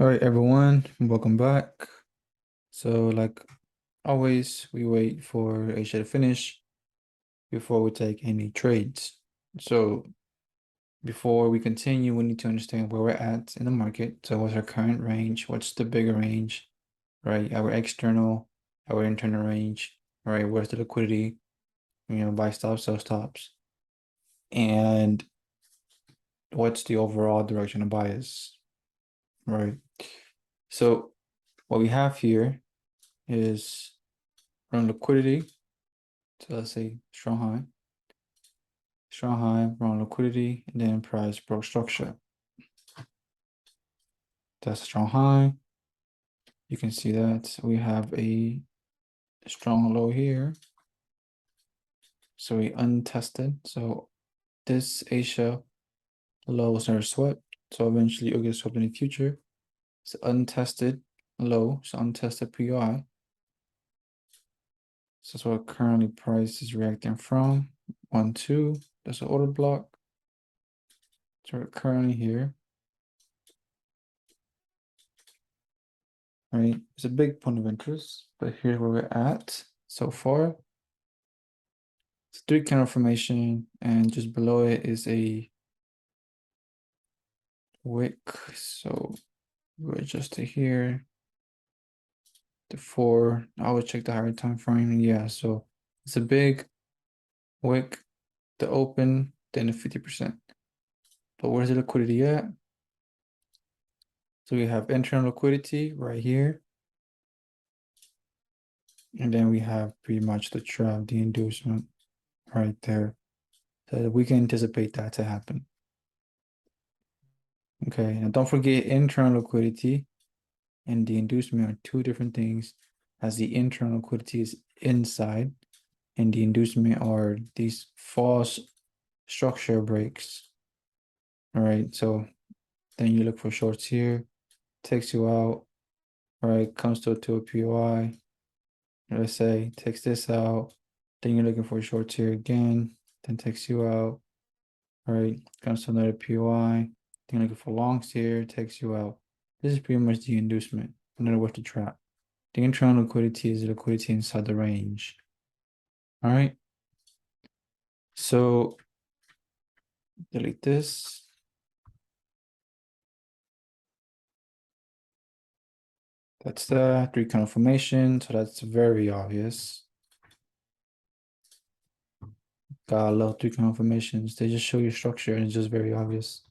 All right, everyone, welcome back. So, like always, we wait for Asia to finish before we take any trades. So, before we continue, we need to understand where we're at in the market. So, what's our current range? What's the bigger range, right? Our external, our internal range, right? Where's the liquidity? Buy stops, sell stops. And what's the overall direction of bias, right? So, what we have here is from liquidity. So let's say strong high, wrong liquidity, and then price broke structure. That's strong high. You can see that we have a strong low here. So we untested. So this Asia low was never swept. So eventually it'll get swept in the future. It's untested low, so untested POI. So that's what currently price is reacting from. 1, 2. That's an order block. So we're currently here. Right? It's a big point of interest, but here's where we're at so far. It's 3 candle formation, and just below it is a wick. So we're just to here. The 4. I would check the higher time frame. Yeah, so it's a big wick, the open, then the 50%. But where's the liquidity at? So we have internal liquidity right here. And then we have pretty much the trap, the inducement right there. So we can anticipate that to happen. Okay, now don't forget internal liquidity and the inducement are two different things, as the internal liquidity is inside and the inducement are these false structure breaks. All right, so then you look for shorts here, takes you out, all right, comes to a POI, let's say, takes this out, then you're looking for shorts here again, then takes you out, all right, comes to another POI, then you're looking for longs here, takes you out. This is pretty much the inducement, another word to trap. The internal liquidity is the liquidity inside the range. All right. So delete this. That's the 3 candle formation. So that's very obvious. Got a lot of 3 candle formations. They just show you structure and it's just very obvious.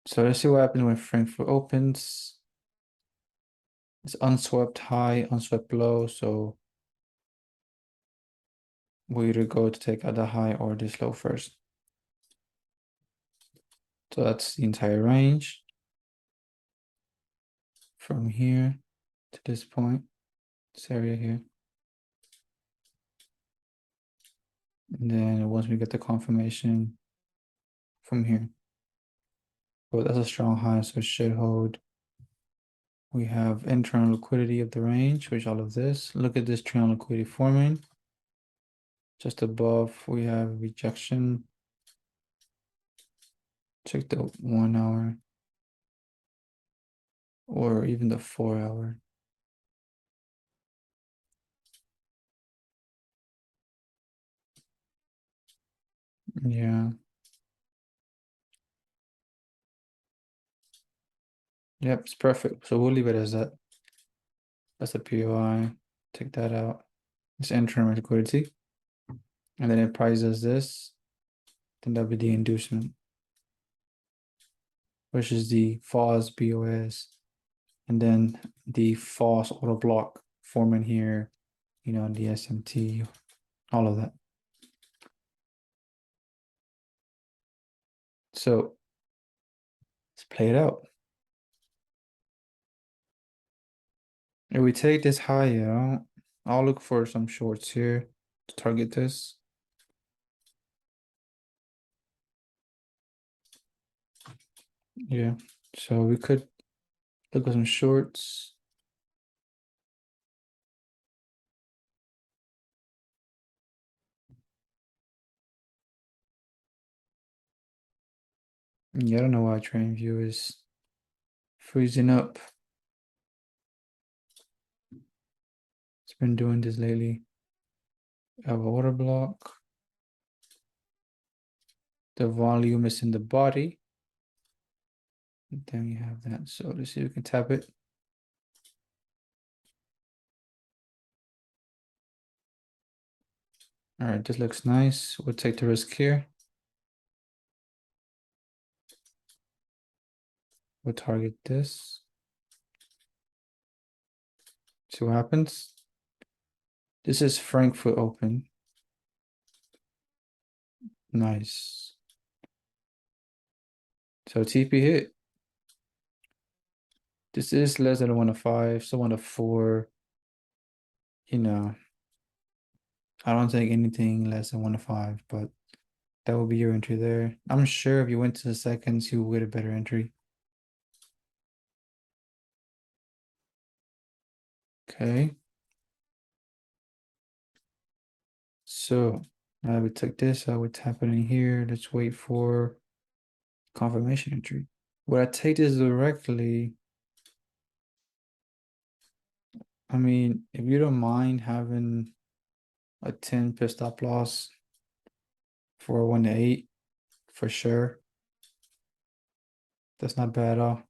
So let's see what happens when Frankfurt opens. It's unswept high, unswept low. So we either go to take out the high or this low first. So that's the entire range from here to this point, this area here. And then once we get the confirmation from here. But that's a strong high, so it should hold. We have internal liquidity of the range, which all of this. Look at this internal liquidity forming. Just above, we have rejection. Check the 1 hour or even the 4 hour. Yeah. Yep, it's perfect. So we'll leave it as that. That's the POI. Take that out. It's internal liquidity. And then it prices this. Then that'll be the inducement, which is the false BOS. And then the false auto block forming here, the SMT, all of that. So let's play it out. If we take this high out, I'll look for some shorts here to target this. Yeah, so we could look at some shorts. Yeah, I don't know why TradingView is freezing up. It's been doing this lately. I have a order block. The volume is in the body. And then we have that. So let's see if we can tap it. All right, this looks nice. We'll take the risk here. We'll target this. See what happens. This is Frankfurt open. Nice. So TP hit. This is less than 105, so 104. You know, I don't take anything less than 105, but that will be your entry there. I'm sure if you went to the seconds, you would get a better entry. Okay. So I would take this, I would tap it in here. Let's wait for confirmation entry. Would I take this directly? I mean, if you don't mind having a 10 pip stop loss for 1 to 8, for sure. That's not bad at all.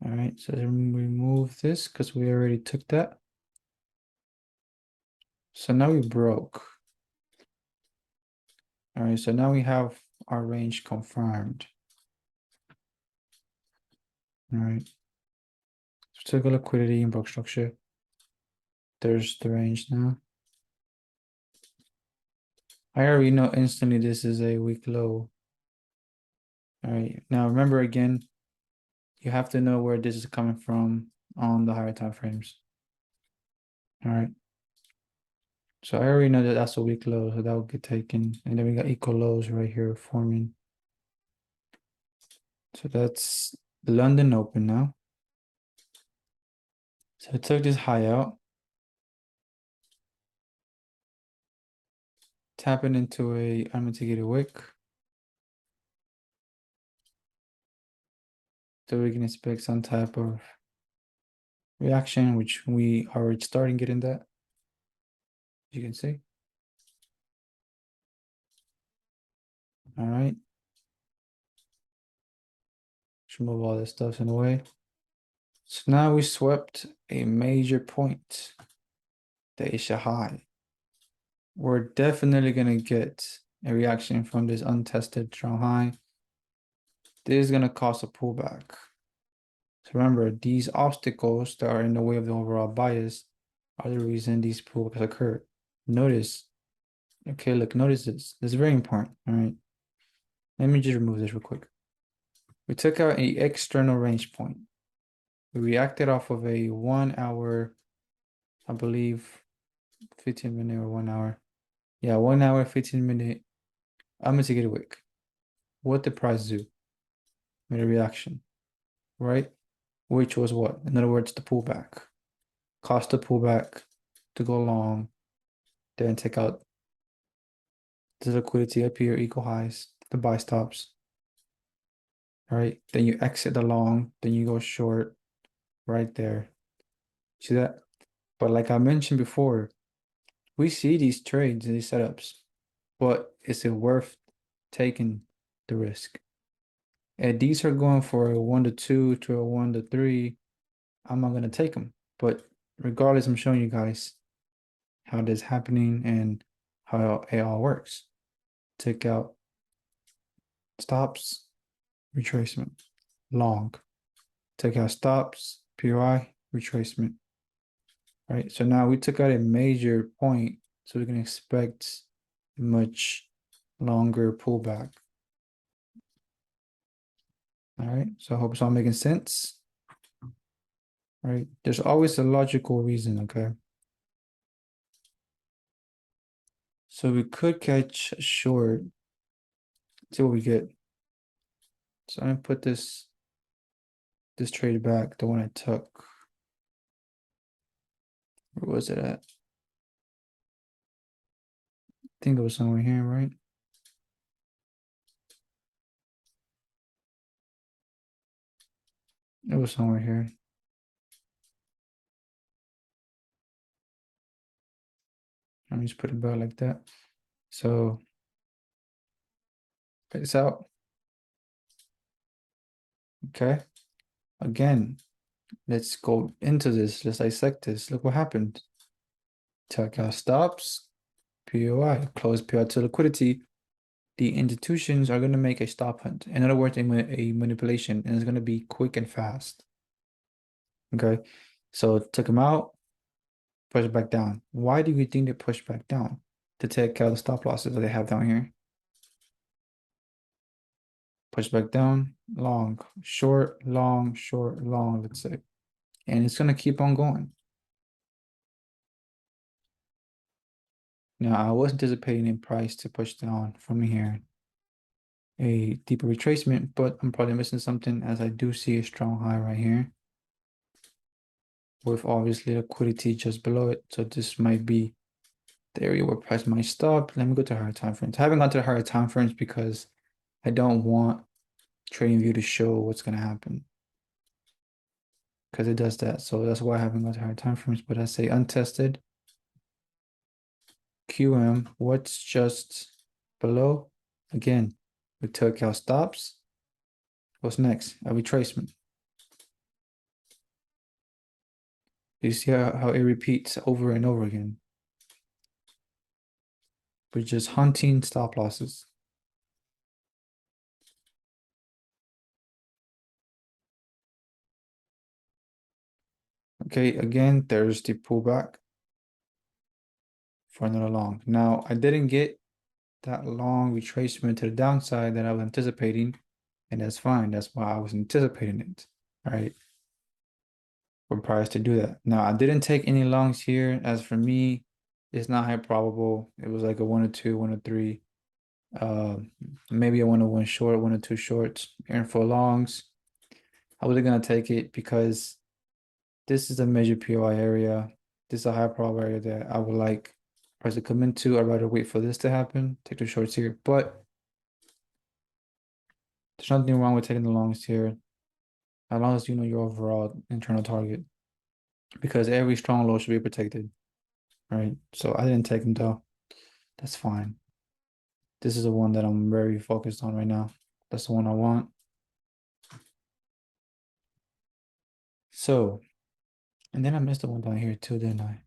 All right, so then remove this because we already took that. So now we broke. All right, so now we have our range confirmed. All right. So take a liquidity and broke structure. There's the range now. I already know instantly this is a weak low. All right, now remember again, you have to know where this is coming from on the higher time frames. All right. So I already know that that's a weak low, so that will get taken. And then we got equal lows right here forming. So that's London open now. So I took this high out, tapping into I'm going to get a wick. So we can expect some type of reaction, which we are already starting getting that. You can see. All right. Should move all this stuff in the way. So now we swept a major point, the Asia high. We're definitely gonna get a reaction from this untested strong high. This is gonna cause a pullback. So remember, these obstacles that are in the way of the overall bias are the reason these pullbacks occur. Notice, okay, look, notice this. This is very important. All right. Let me just remove this real quick. We took out an external range point. We reacted off of a 1 hour, I believe, 15-minute or 1 hour. Yeah, 1 hour, 15-minute. I'm gonna take it a wick. What the price do? Made a reaction, right? Which was what? In other words, the pullback. Cost the pullback to go long, then take out the liquidity up here, equal highs, the buy stops. All right. Then you exit the long, then you go short right there. See that? But like I mentioned before, we see these trades and these setups, but is it worth taking the risk? And these are going for a 1 to 2 to a 1 to 3. I'm not going to take them. But regardless, I'm showing you guys how this is happening and how it all works. Take out stops, retracement, long. Take out stops, POI, retracement. Right. So now we took out a major point, so we can expect a much longer pullback. All right. So I hope it's all making sense. Right. There's always a logical reason, okay? So we could catch a short. See what we get. So I'm gonna put this trade back, the one I took. Where was it at? think it was somewhere here, right? It was somewhere here. Let me just put it back like that. So check this out. Okay. Again, let's go into this. Let's dissect this. Look what happened. Check out stops, POI, close POI to liquidity. The institutions are going to make a stop hunt. In other words, a manipulation, and it's going to be quick and fast. Okay. So took them out, push back down. Why do you think they push back down? To take out the stop losses that they have down here. Push back down, long, short, long, short, long, let's say. And it's going to keep on going. Now, I was anticipating a price to push down from here, a deeper retracement, but I'm probably missing something as I do see a strong high right here with obviously liquidity just below it. So this might be the area where price might stop. Let me go to higher time frames. I haven't gone to the higher time frames because I don't want TradingView to show what's going to happen because it does that. So that's why I haven't gone to higher time frames. But I say untested QM, what's just below? Again, we took out stops. What's next? A retracement. You see how it repeats over and over again. We're just hunting stop losses. Okay, again, there's the pullback for another long. Now, I didn't get that long retracement to the downside that I was anticipating, and that's fine. That's why I was anticipating it, right? For price to do that. Now, I didn't take any longs here. As for me, it's not high probable. It was like a 1 or 2, 1 or 3. Uh, maybe a 1 or 1 short, 1 or 2 shorts. And for longs, I wasn't gonna take it because this is a major POI area. This is a high probable area that I would like price to come into. I'd rather wait for this to happen, take the shorts here. But there's nothing wrong with taking the longs here, as long as you know your overall internal target. Because every strong low should be protected, right? So I didn't take them though. That's fine. This is the one that I'm very focused on right now. That's the one I want. So, and then I missed the one down here too, didn't I?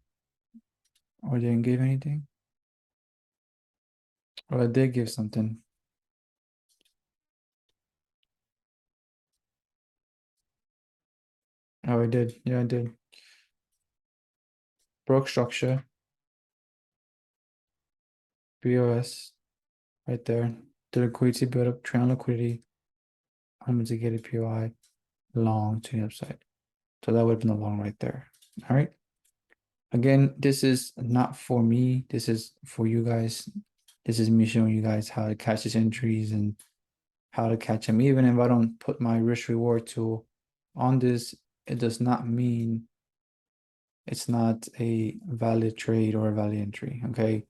Or didn't give anything? Or I did give something. Oh, I did. Yeah, I did. Broke structure, BOS, right there. The liquidity build up, trailing liquidity. I'm going to get a POI long to the upside. So that would have been a long right there. All right. Again, this is not for me. This is for you guys. This is me showing you guys how to catch these entries and how to catch them. Even if I don't put my risk reward tool on this, it does not mean it's not a valid trade or a valid entry. Okay.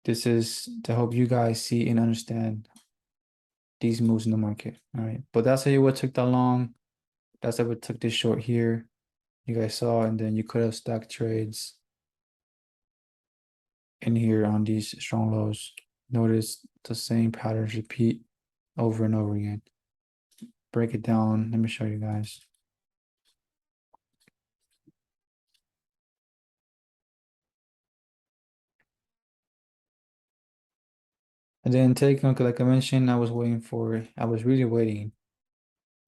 This is to help you guys see and understand these moves in the market. All right. But that's how what took that long. That's how it took this short here. You guys saw, and then you could have stacked trades in here on these strong lows. Notice the same patterns repeat over and over again. Break it down. Let me show you guys. And then take a look, like I mentioned, I was really waiting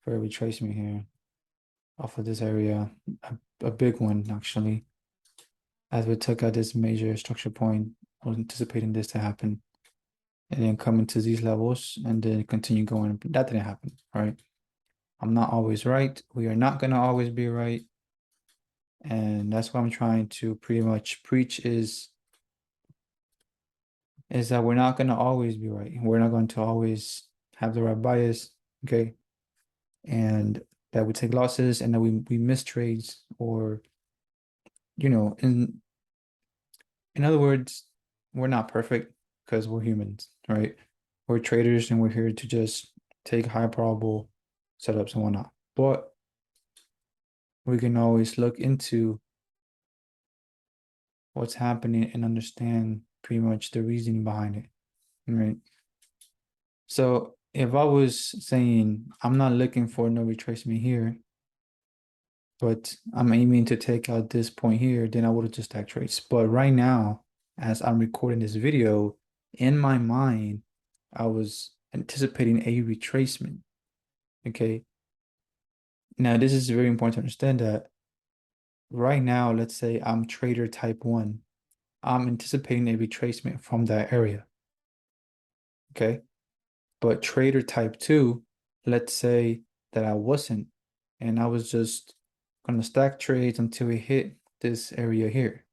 for a retracement here off of this area, a big one actually. As we took out this major structure point, I was anticipating this to happen and then come into these levels and then continue going. But that didn't happen, right? I'm not always right. We are not going to always be right. And that's what I'm trying to pretty much preach is that we're not going to always be right. We're not going to always have the right bias, okay? And that we take losses and that we miss trades or, in other words, we're not perfect because we're humans, right? We're traders and we're here to just take high probable setups and whatnot. But we can always look into what's happening and understand pretty much the reasoning behind it, right? So if I was saying I'm not looking for no retracement here, but I'm aiming to take out this point here, then I would have just stacked trades. But right now, as I'm recording this video, in my mind, I was anticipating a retracement. Okay. Now, this is very important to understand that right now, let's say I'm trader type one. I'm anticipating a retracement from that area. Okay. But trader type two, let's say that I wasn't, and I was just going to stack trades until we hit this area here.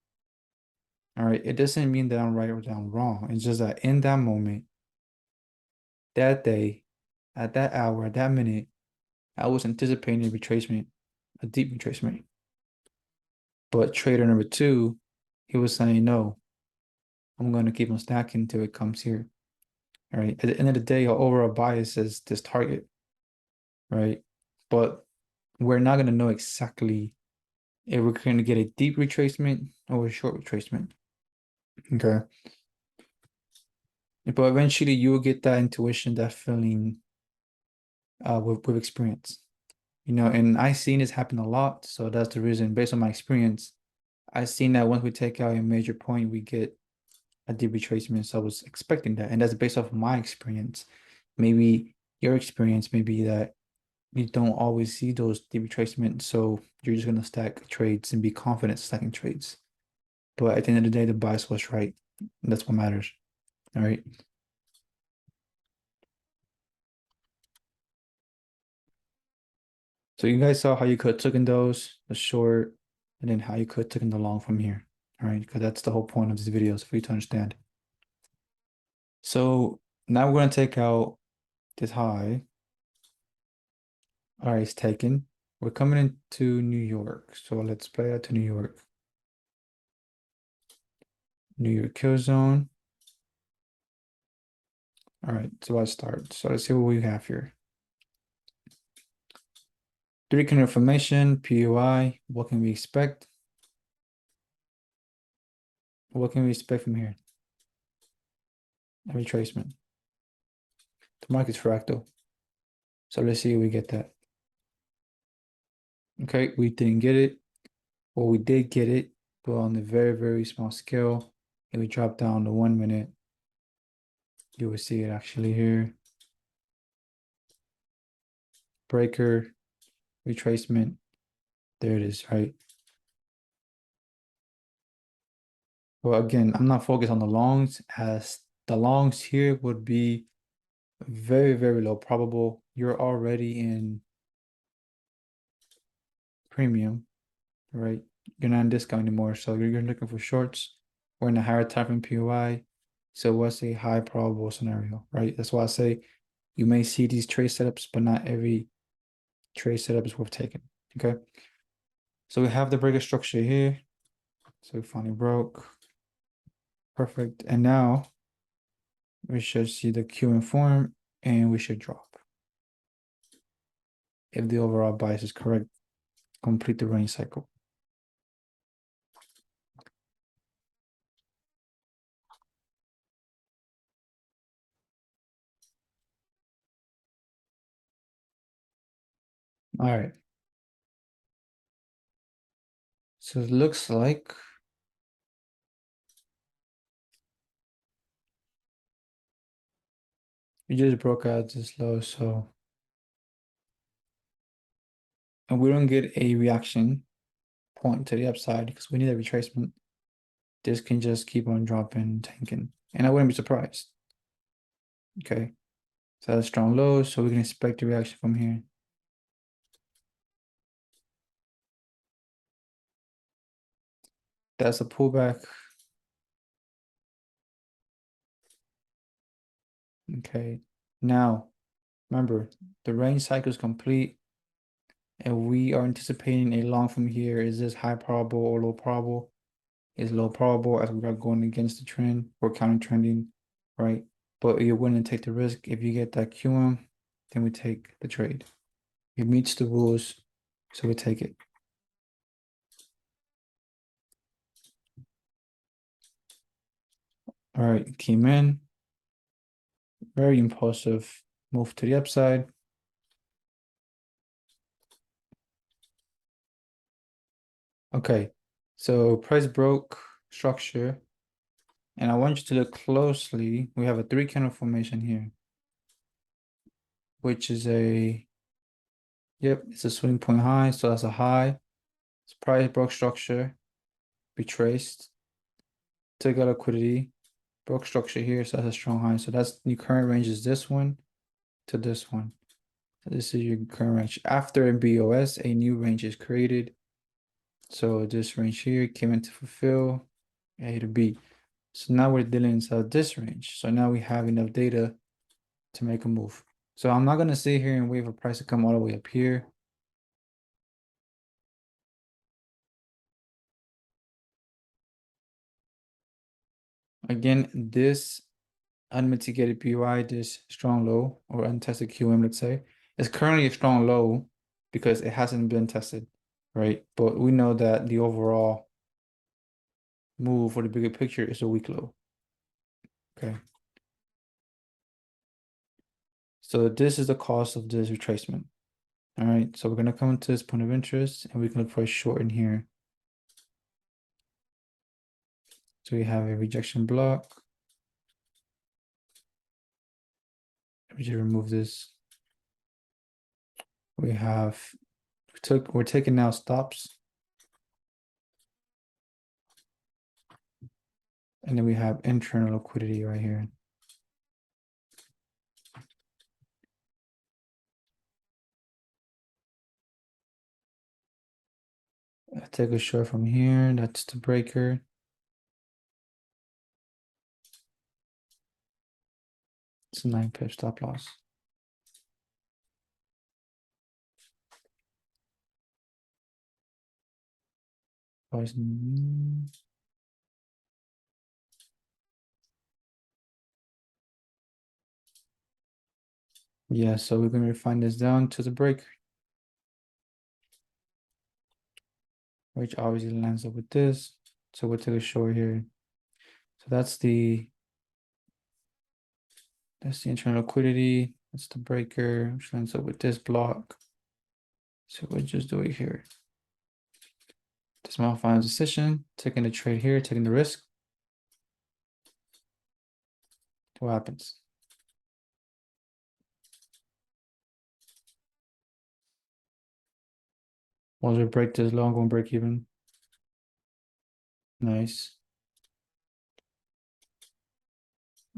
All right. It doesn't mean that I'm right or that I'm wrong. It's just that in that moment, that day, at that hour, at that minute, I was anticipating a retracement, a deep retracement. But trader number two, he was saying, no, I'm going to keep on stacking until it comes here. All right. At the end of the day, our overall bias is this target, right? But we're not going to know exactly if we're going to get a deep retracement or a short retracement. Okay. But eventually you will get that intuition, that feeling with experience. You know, and I've seen this happen a lot. So that's the reason, based on my experience, I've seen that once we take out a major point, we get a deep retracement. So I was expecting that. And that's based off of my experience. Maybe your experience may be that you don't always see those deep retracements. So you're just going to stack trades and be confident stacking trades. But at the end of the day, the bias was right. And that's what matters. All right. So you guys saw how you could have taken those, the short, and then how you could have taken the long from here. All right. Because that's the whole point of this video, is for you to understand. So now we're going to take out this high. All right, it's taken. We're coming into New York. So let's play out to New York. New York kill zone. All right, so let's start. So let's see what we have here. 3 candle formation, POI. What can we expect? What can we expect from here? A retracement. The market's fractal. So let's see if we get that. Okay, we didn't get it. Well, we did get it, but on a very, very small scale. And we drop down to 1 minute. You will see it actually here. Breaker, retracement. There it is, right? Well, again, I'm not focused on the longs, as the longs here would be very, very low probable. You're already in premium, right? You're not in discount anymore. So you're looking for shorts. We're in a higher time frame POI. So what's a high probable scenario, right? That's why I say you may see these trade setups, but not every trade setup is worth taking. Okay. So we have the breaker structure here. So we finally broke. Perfect. And now we should see the Q and form, and we should drop. If the overall bias is correct, complete the range cycle. All right. So it looks like we just broke out this low, so and we don't get a reaction point to the upside because we need a retracement. This can just keep on dropping, tanking, and I wouldn't be surprised. Okay, so that's strong low, so we can expect a reaction from here. That's a pullback. Okay, now remember the range cycle is complete, and we are anticipating a long from here. Is this high probable or low probable? is low probable as we are going against the trend or counter trending, right? But you're willing to take the risk. If you get that QM, then we take the trade. It meets the rules, so we take it. All right, came in, very impulsive move to the upside. Okay, so price broke structure, and I want you to look closely. We have a three candle formation here, which is it's a swing point high, so that's a high. It's price broke structure, retraced, took out liquidity, broke structure here, so that's a strong high. So that's the current range is this one to this one. So this is your current range. After BOS, a new range is created. So this range here came in to fulfill A to B. So now we're dealing inside this range. So now we have enough data to make a move. So I'm not gonna sit here and wait for price to come all the way up here. Again, this unmitigated PY, this strong low or untested QM, let's say, is currently a strong low because it hasn't been tested, right? But we know that the overall move for the bigger picture is a weak low. Okay. So this is the cost of this retracement. All right, so we're gonna come into this point of interest and we can look for a short in here. So we have a rejection block. Let me just remove this. We have we're taking now stops. And then we have internal liquidity right here. I take a short from here. That's the breaker. It's a 9 pip stop loss. Yeah, so we're going to refine this down to the break, which obviously lines up with this. So we'll take a short here. So that's the internal liquidity. That's the breaker, which lines up with this block. So we'll just do it here. Small final decision, taking the trade here, taking the risk. What happens? Once we break this low, I'm going to break even. Nice.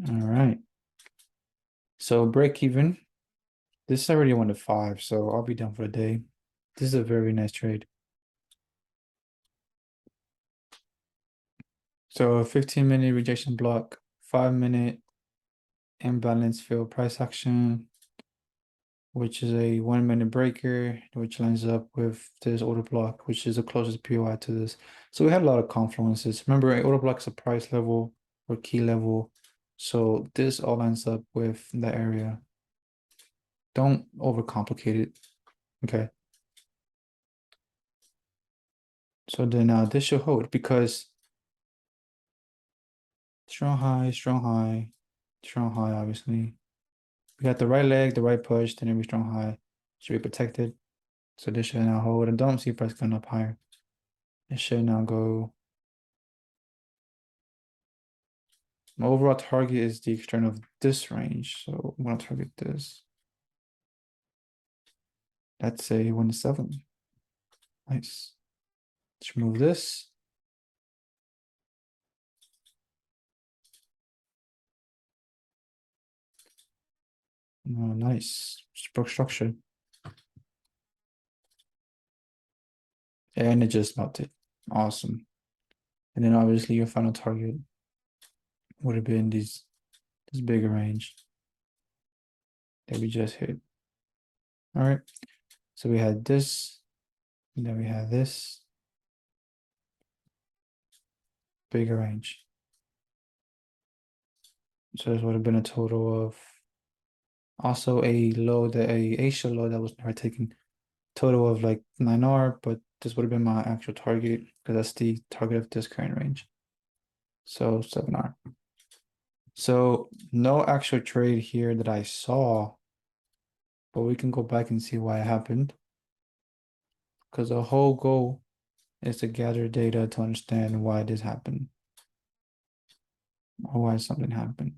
All right. So break even. This is already 1 to 5, so I'll be done for the day. This is a very nice trade. So a 15-minute rejection block, 5-minute imbalance fill price action, which is a 1-minute breaker, which lines up with this order block, which is the closest POI to this. So we had a lot of confluences. Remember, an order block is a price level or key level. So this all lines up with that area. Don't overcomplicate it. Okay. So then this should hold because strong high, strong high, strong high, obviously. We got the right leg, the right push, then every strong high should be protected. So this should now hold. And don't see price going up higher. It should now go. My overall target is the external of this range. So I'm gonna target this. That's a 1 to 7. Nice. Let's remove this. Oh, nice. Broke structure. And it just melted. Awesome. And then obviously your final target would have been this bigger range that we just hit. All right. So we had this, and then we had this. bigger range. So this would have been a total of also a low that a Asia low that was never taken. Total of like 9R, but this would have been my actual target because that's the target of this current range. So 7R. So no actual trade here that I saw, but we can go back and see why it happened. Because the whole goal is to gather data to understand why this happened or why something happened.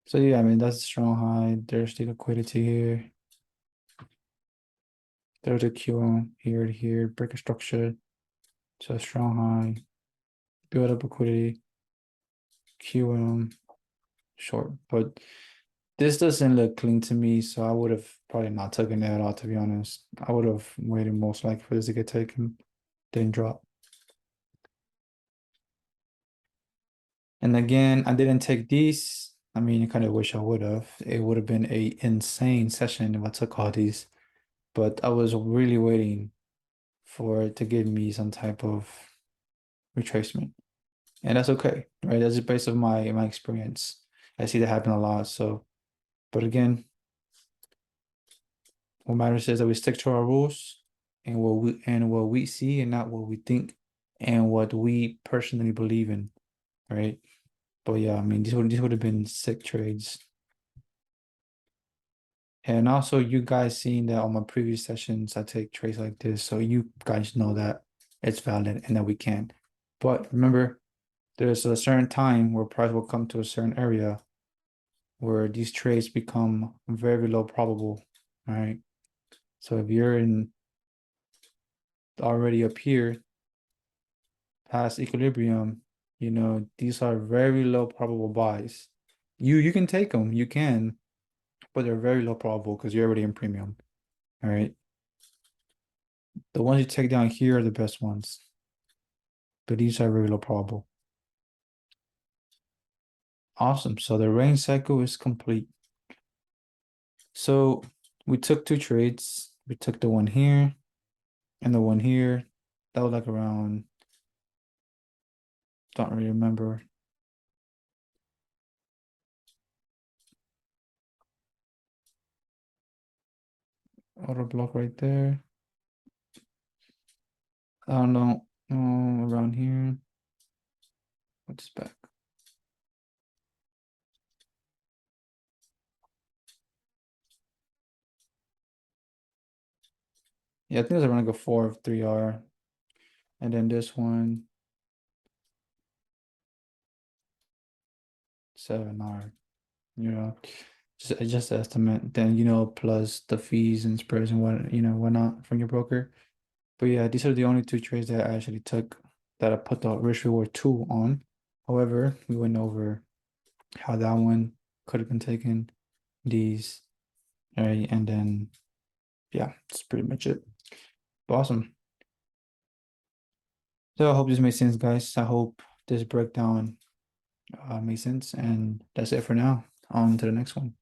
So yeah, I mean that's a strong high. There's the liquidity here. There's a QM here to here, break a structure. So strong high, build up liquidity, QM, short. But this doesn't look clean to me, so I would have probably not taken that at all, to be honest. I would have waited most likely for this to get taken, didn't drop. And again, I didn't take these. I mean, I kind of wish I would have. It would have been a insane session if I took all these. But I was really waiting for it to give me some type of retracement. And that's okay, right? That's just based on my experience. I see that happen a lot. So, but again, what matters is that we stick to our rules and what we see and not what we think and what we personally believe in, right? But yeah, I mean these would have been sick trades. And also you guys seen that on my previous sessions, I take trades like this. So you guys know that it's valid and that we can. But remember, there's a certain time where price will come to a certain area where these trades become very low probable, right? So if you're in already up here past equilibrium, you know, these are very low probable buys. You can take them, you can, but they're very low probable because you're already in premium. All right. The ones you take down here are the best ones, but these are very low probable. Awesome. So the range cycle is complete. So we took two trades. We took the one here and the one here. That was like around, don't really remember. Auto block right there. I don't know. Around here. What's back? Yeah, I think it's around like a 4 of 3R. And then this one, 7R. You know, just estimate. Then, you know, plus the fees and spreads and whatnot from your broker. But yeah, these are the only two trades that I actually took that I put the risk reward 2 on. However, we went over how that one could have been taken, these, right? And then yeah, that's pretty much it. Awesome. So I hope this made sense, guys. I hope this breakdown made sense. And that's it for now. On to the next one.